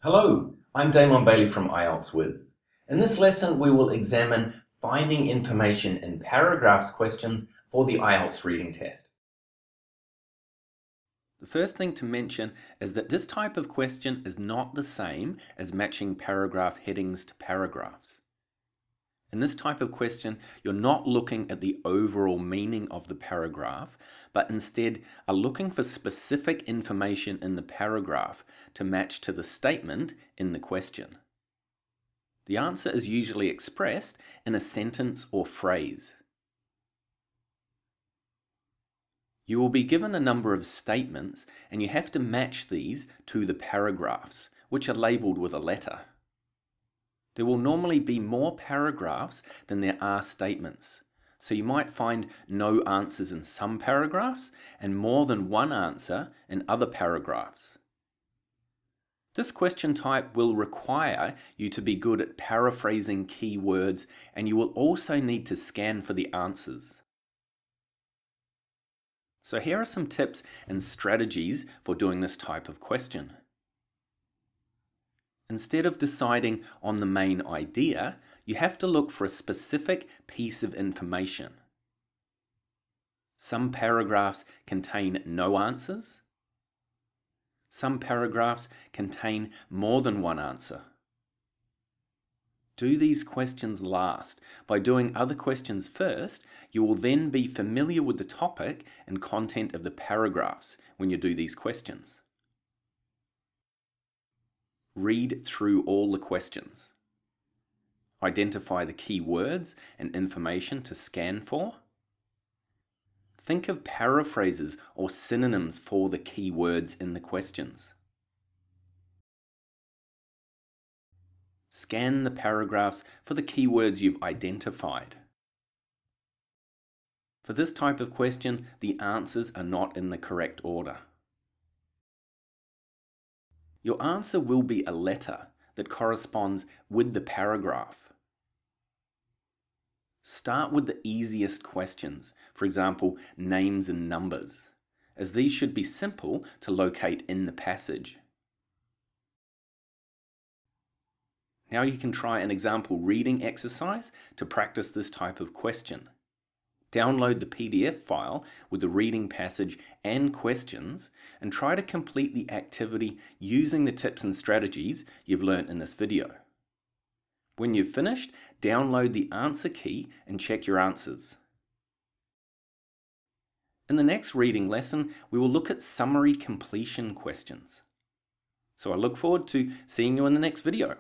Hello, I'm Damon Bailey from IELTS Wiz. In this lesson, we will examine finding information in paragraphs questions for the IELTS reading test. The first thing to mention is that this type of question is not the same as matching paragraph headings to paragraphs. In this type of question, you're not looking at the overall meaning of the paragraph, but instead are looking for specific information in the paragraph to match to the statement in the question. The answer is usually expressed in a sentence or phrase. You will be given a number of statements, and you have to match these to the paragraphs, which are labelled with a letter. There will normally be more paragraphs than there are statements, so you might find no answers in some paragraphs and more than one answer in other paragraphs. This question type will require you to be good at paraphrasing key words, and you will also need to scan for the answers. So here are some tips and strategies for doing this type of question. Instead of deciding on the main idea, you have to look for a specific piece of information. Some paragraphs contain no answers. Some paragraphs contain more than one answer. Do these questions last. By doing other questions first, you will then be familiar with the topic and content of the paragraphs when you do these questions. Read through all the questions. Identify the key words and information to scan for. Think of paraphrases or synonyms for the key words in the questions. Scan the paragraphs for the keywords you've identified. For this type of question, the answers are not in the correct order. Your answer will be a letter that corresponds with the paragraph. Start with the easiest questions, for example, names and numbers, as these should be simple to locate in the passage. Now you can try an example reading exercise to practice this type of question. Download the PDF file with the reading passage and questions and try to complete the activity using the tips and strategies you've learnt in this video. When you've finished, download the answer key and check your answers. In the next reading lesson, we will look at summary completion questions. So I look forward to seeing you in the next video.